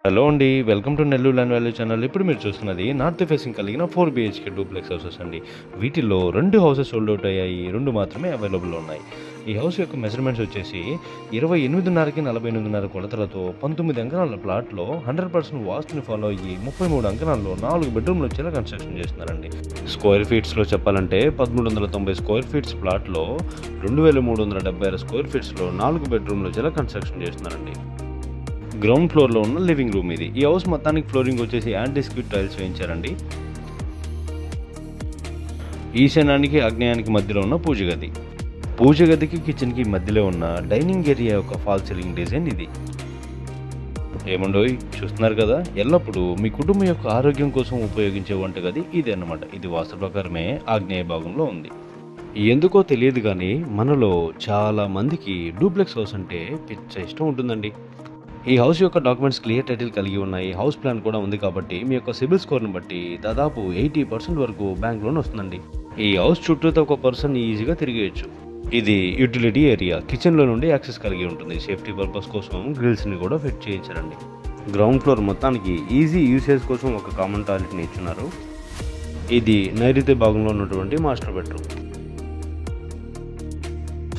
Hello అండి, welcome to Nellore land value channel. ఇప్పుడు మీరు చూస్తున్నది నార్త్ ఫేసింగ్ కలిగిన 4 BHK డూప్లెక్స్ హౌసెస్ అండి. వీటిల్లో 2 హౌసెస్ సోల్డ్ అవుట్ అయ్యాయి, 2 మాత్రమే అవైలబుల్ ఉన్నాయి. ఈ హౌస్ యొక్క మెజర్మెంట్స్ వచ్చేసి 28.5కి 48.5 కొలతలతో 19 అంకణాల ప్లాట్లో 100% వాస్తుని ఫాలో అయ్యి 33 అంకణాల్లో 4 బెడ్రూమ్లు వచ్చేలా కన్స్ట్రక్షన్ చేస్తున్నారండి. స్క్వేర్ ఫీట్స్లో చెప్పాలంటే 1390 స్క్వేర్ ఫీట్స్ ప్లాట్లో 2376 స్క్వేర్ ఫీట్స్లో 4 బెడ్రూమ్లు వచ్చేలా కన్స్ట్రక్షన్ చేస్తున్నారండి. గ్రౌండ్ ఫ్లోర్లో ఉన్న లివింగ్ రూమ్ ఇది. ఈ హౌస్ మొత్తానికి ఫ్లోరింగ్ వచ్చేసి యాంటీ స్క్విడ్ టైల్స్ వేయించారండి. ఈశాన్యానికి ఆగ్నేయానికి మధ్యలో ఉన్న పూజ గది, పూజ గదికి కిచెన్కి మధ్యలో ఉన్న డైనింగ్ ఏరియా యొక్క ఫాల్ సీలింగ్ డిజైన్ ఇది. ఏమండోయ్, చూస్తున్నారు కదా, ఎల్లప్పుడూ మీ కుటుంబం యొక్క ఆరోగ్యం కోసం ఉపయోగించే వంటగది ఇది అన్నమాట. ఇది వాస్తు ప్రకారమే ఆగ్నేయ భాగంలో ఉంది. ఎందుకో తెలియదు కానీ మనలో చాలా మందికి డూప్లెక్స్ హౌస్ అంటే పిచ్చ ఇష్టం ఉంటుందండి. ఈ హౌస్ యొక్క డాక్యుమెంట్స్ క్లియర్ టైటిల్ కలిగి ఉన్నాయి, హౌస్ ప్లాన్ కూడా ఉంది. కాబట్టి మీ యొక్క సిబిల్ స్కోర్ని బట్టి దాదాపు 80% వరకు బ్యాంక్ లోన్ వస్తుందండి. ఈ హౌస్ చుట్టూతో ఒక పర్సన్ ఈజీగా తిరిగేయచ్చు. ఇది యూటిలిటీ ఏరియా, కిచెన్లో నుండి యాక్సెస్ కలిగి ఉంటుంది. సేఫ్టీ పర్పస్ కోసం గ్రిల్స్ని కూడా ఫిట్ చేయించారండి. గ్రౌండ్ ఫ్లోర్ మొత్తానికి ఈజీ యూసేజ్ కోసం ఒక కామన్ టాయిలెట్ని ఇచ్చున్నారు. ఇది నైరుతి భాగంలో ఉన్నటువంటి మాస్టర్ బెడ్రూమ్.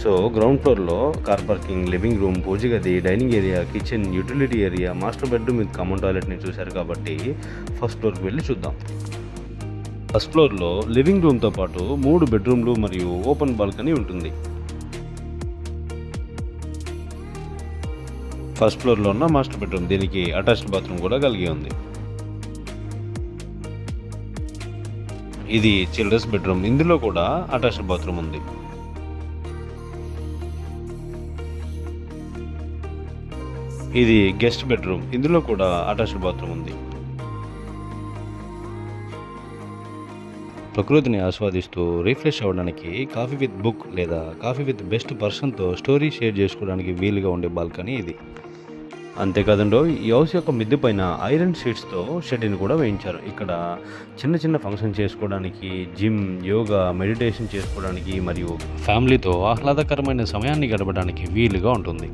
సో గ్రౌండ్ ఫ్లోర్లో car parking, living room, puja గది, dining area, kitchen, utility area, master bedroom with common టాయిలెట్ని చూశారు. కాబట్టి ఫస్ట్ ఫ్లోర్కి వెళ్ళి చూద్దాం. ఫస్ట్ ఫ్లోర్లో లివింగ్ రూమ్తో పాటు 3 బెడ్రూమ్లు మరియు ఓపెన్ బాల్కనీ ఉంటుంది. ఫస్ట్ ఫ్లోర్లో ఉన్న మాస్టర్ బెడ్రూమ్, దీనికి అటాచ్డ్ బాత్రూమ్ కూడా కలిగి ఉంది. ఇది చిల్డ్రన్స్ బెడ్రూమ్, ఇందులో కూడా అటాచ్డ్ బాత్రూమ్ ఉంది. ఇది గెస్ట్ బెడ్రూమ్, ఇందులో కూడా అటాచ్డ్ బాత్రూమ్ ఉంది. ప్రకృతిని ఆస్వాదిస్తూ రిఫ్రెష్ అవ్వడానికి కాఫీ విత్ బుక్ లేదా కాఫీ విత్ బెస్ట్ పర్సన్తో స్టోరీ షేర్ చేసుకోవడానికి వీలుగా ఉండే బాల్కనీ ఇది. అంతేకాదండో, ఈ హౌస్ యొక్క మిద్దె పైన ఐరన్ షీట్స్తో షెడ్ని కూడా వేయించారు. ఇక్కడ చిన్న చిన్న ఫంక్షన్ చేసుకోవడానికి, జిమ్, యోగా, మెడిటేషన్ చేసుకోవడానికి మరియు ఫ్యామిలీతో ఆహ్లాదకరమైన సమయాన్ని గడపడానికి వీలుగా ఉంటుంది.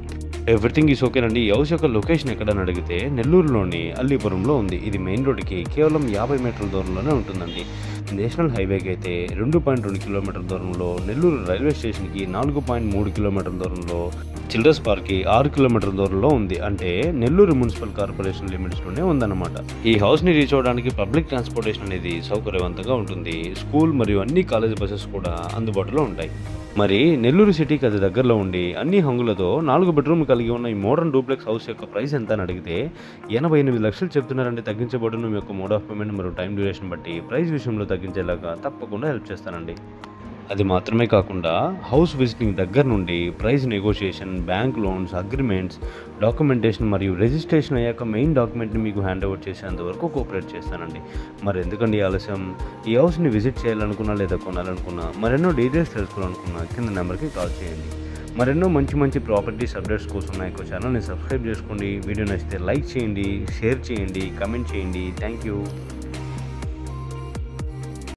ఎవ్రీథింగ్ ఈజ్ ఓకేనండి. ఈ హౌస్ యొక్క లొకేషన్ ఎక్కడని అడిగితే నెల్లూరులోని అల్లీపురంలో ఉంది. ఇది మెయిన్ రోడ్డుకి కేవలం 50 మీటర్ల దూరంలోనే ఉంటుందండి. నేషనల్ హైవేకి అయితే 2.2 కిలోమీటర్ల దూరంలో, నెల్లూరు రైల్వే స్టేషన్కి 4.3 కిలోమీటర్ల దూరంలో, చిల్డ్రన్స్ పార్క్కి 6 కిలోమీటర్ల దూరంలో ఉంది. అంటే నెల్లూరు మున్సిపల్ కార్పొరేషన్ లిమిట్స్లోనే ఉందన్నమాట. ఈ హౌస్ని రీచ్ అవ్వడానికి పబ్లిక్ ట్రాన్స్పోర్టేషన్ అనేది సౌకర్యవంతంగా ఉంటుంది. స్కూల్ మరియు అన్ని కాలేజ్ బస్సెస్ కూడా అందుబాటులో ఉంటాయి. మరి నెల్లూరు సిటీకి అది దగ్గరలో ఉండి అన్ని హంగులతో 4 బెడ్రూమ్ కలిగి ఉన్న ఈ మోడర్న్ డూప్లెక్స్ హౌస్ యొక్క ప్రైస్ ఎంత అని అడిగితే 88 లక్షలు చెప్తున్నారంటే తగ్గించబడును. మీ యొక్క మోడ్ ఆఫ్ పేమెంట్ మరియు టైం డ్యూరేషన్ బట్టి ప్రైస్ విషయంలో తగ్గించేలాగా తప్పకుండా హెల్ప్ చేస్తానండి. అది మాత్రమే కాకుండా హౌస్ విజిటింగ్ దగ్గర నుండి price negotiation, bank loans, agreements, documentation మరియు రిజిస్ట్రేషన్ అయ్యాక మెయిన్ డాక్యుమెంట్ని మీకు హ్యాండ్ ఓవర్ చేసేంత వరకు కోఆపరేట్ చేస్తానండి. మరి ఎందుకండి ఆలస్యం? ఈ హౌస్ని విజిట్ చేయాలనుకున్నా లేదా కొనాలనుకున్నా, మరెన్నో డీటెయిల్స్ తెలుసుకోవాలనుకున్నా కింద నెంబర్కి కాల్ చేయండి. మరెన్నో మంచి మంచి అప్డేట్స్ కోసం నా యొక్క ఛానల్ని సబ్స్క్రైబ్ చేసుకోండి. వీడియో నచ్చితే లైక్ చేయండి, షేర్ చేయండి, కమెంట్ చేయండి. Thank you.